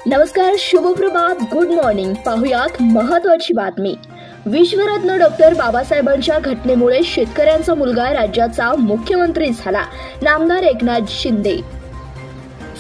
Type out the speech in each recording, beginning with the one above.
नमस्कार, शुभप्रभात, good morning. पाहुयात महत्त्वाची बातमी. विश्वरत्न डॉक्टर बाबासाहेबांच्या घटनेमुळे शेतकऱ्यांचा मुलगा राज्याचा मुख्यमंत्री झाला. नामदार एकनाथ शिंदे.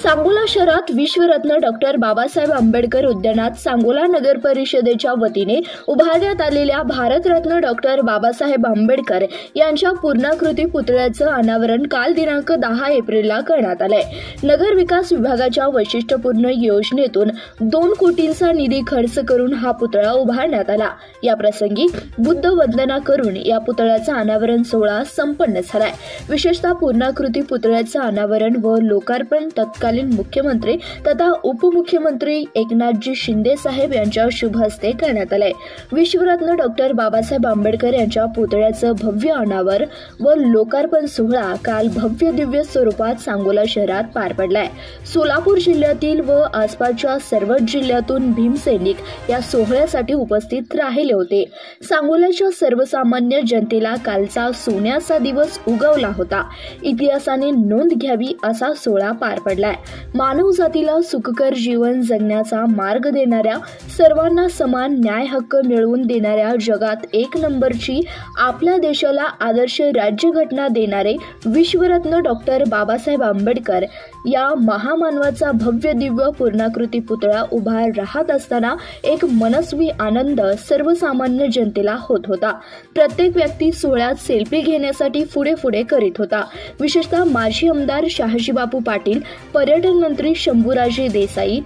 सांगोला शहरात विश्वरत्न डॉक्टर बाबासाहेब आंबेडकर उद्यानात सांगोला नगर परिषदेच्या वतीने उभारण्यात आलेल्या भारतरत्न डॉक्टर बाबासाहेब आंबेडकर यांच्या पूर्णाकृती पुतळ्याचं अनावरण काल दिनांक 10 एप्रिलला करण्यात आलंय. नगर विकास विभागाच्या वैशिष्ट्यपूर्ण योजनेतून 2 कोटींचा निधी खर्च करून हा पुतळा उभारण्यात आला. या प्रसंगी बुद्ध वंदना करून या पुतळ्याचा अनावरण सोहळा संपन्न झालाय. विशेषतः पूर्णाकृती पुतळ्याचं अनावरण व लोकार्पण तत्कालीन मुख्यमंत्री तथा उपमुख्यमंत्री एकनाथजी शिंदे साहेब यांच्या शुभ हस्ते करण्यात आले. विश्वरत्न डॉक्टर बाबासाहेब आंबेडकर यांच्या पुतळ्याचं भव्य अनावर व लोकार्पण सोहळा काल भव्य दिव्य स्वरूपात सांगोला शहरात पार पडलाय. सोलापूर जिल्ह्यातील व आसपासच्या सर्वच जिल्ह्यातून भीमसैनिक या सोहळ्यासाठी उपस्थित राहिले होते. सांगोल्याच्या सर्वसामान्य जनतेला कालचा सोन्याचा दिवस उगवला होता. इतिहासाने नोंद घ्यावी असा सोहळा पार पडलाय. मानव जातीला सुखकर जीवन जगण्याचा मार्ग देणाऱ्या, सर्वांना समान न्याय हक्क मिळवून देणाऱ्या, जगात एक नंबरची आपल्या देशाला आदर्श राज्यघटना देणारे विश्वरत्न डॉक्टर बाबासाहेब आंबेडकर या महामानवाचा भव्य दिव्य पूर्णाकृती पुतळा उभा राहत असताना एक मनस्वी आनंद सर्वसामान्य जनतेला होत होता. प्रत्येक व्यक्ती सोहळ्यात सेल्फी घेण्यासाठी पुढे करीत होता. विशेषतः माजी आमदार शहाजीबापू पाटील, पर्यटन मंत्री शंभूराजे देसाई,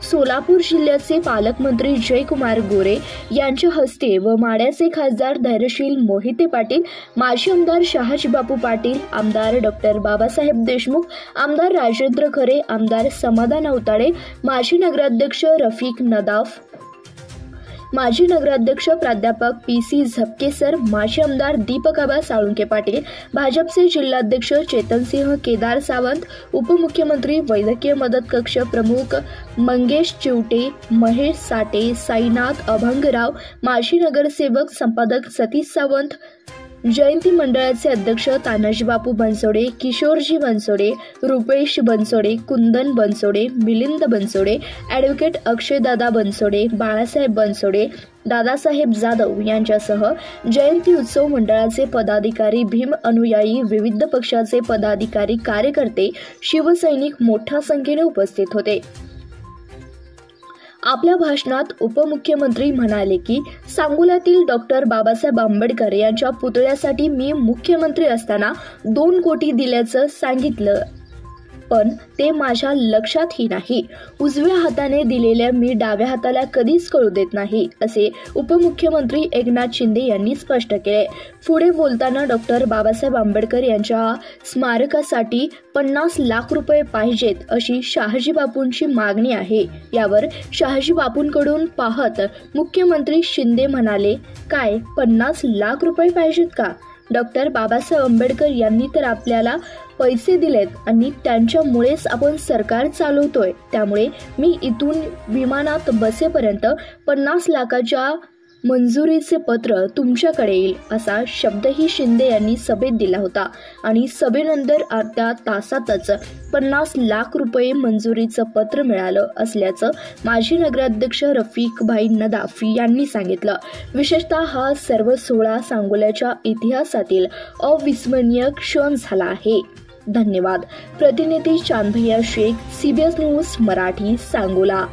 सोलापूर जिल्ह्याचे पालकमंत्री जयकुमार गोरे यांच्या हस्ते व माढ्याचे खासदार धैर्यशील मोहिते पाटील, माजी आमदार शहाजीबापू पाटील, आमदार डॉक्टर बाबासाहेब देशमुख, आमदार राजेंद्र खरे, आमदार समाधान अवताडे, माजी नगराध्यक्ष रफिक नदाफ, माजी नगराध्यक्ष प्राध्यापक PC झपके सर, माजी आमदार दीपक आबा साळुंके पाटील, भाजपचे जिल्हाध्यक्ष चेतनसिंह केदार सावंत, उपमुख्यमंत्री वैद्यकीय मदत कक्ष प्रमुख मंगेश चिवटे, महेश साटे, साईनाथ अभंगराव, माजी नगरसेवक संपादक सतीश सावंत, जयंती मंडळाचे अध्यक्ष तानाजीबापू बनसोडे, किशोरजी बनसोडे, रुपेश बनसोडे, कुंदन बनसोडे, मिलिंद बनसोडे, ॲडव्होकेट अक्षयदादा बनसोडे, बाळासाहेब बनसोडे, दादासाहेब जाधव यांच्यासह जयंती उत्सव मंडळाचे पदाधिकारी, भीम अनुयायी, विविध पक्षाचे पदाधिकारी, कार्यकर्ते, शिवसैनिक मोठ्या संख्येने उपस्थित होते. आपल्या भाषणात उपमुख्यमंत्री म्हणाले की सांगोल्यातील डॉक्टर बाबासाहेब आंबेडकर यांच्या पुतळ्यासाठी मी मुख्यमंत्री असताना 2 कोटी दिल्याचं सांगितलं, पण ते माझ्या लक्षातही नाही. उजव्या हाताने दिलेल्या मी डाव्या हाताला कधीच कळू देत नाही, असे उपमुख्यमंत्री एकनाथ शिंदे यांनी स्पष्ट केले. पुढे बोलताना डॉक्टर बाबासाहेब आंबेडकर यांच्या स्मारकासाठी 50 लाख रुपये पाहिजेत अशी शहाजीबापूंची मागणी आहे. यावर शहाजीबापूंकडून पाहत मुख्यमंत्री शिंदे म्हणाले, काय 50 लाख रुपये पाहिजेत का? डॉक्टर बाबासाहेब आंबेडकर यांनी तर आपल्याला पैसे दिलेत आणि त्यांच्यामुळेच आपण सरकार चालवतोय. त्यामुळे मी इथून विमानात बसेपर्यंत 50 लाखाच्या मंजुरीचे पत्र तुमच्याकडे येईल, असा शब्दही शिंदे यांनी सभेत दिला होता. आणि सभेनंतर अर्ध्या तासातच 50 लाख रुपये मंजुरीचं पत्र मिळालं असल्याचं माजी नगराध्यक्ष रफिक भाई नदाफ यांनी सांगितलं. विशेषतः हा सर्व सोहळा सांगोल्याच्या इतिहासातील अविस्मरणीय क्षण झाला आहे. धन्यवाद. प्रतिनिधी चांदभैया शेख, CBS न्यूज मराठी, सांगोला.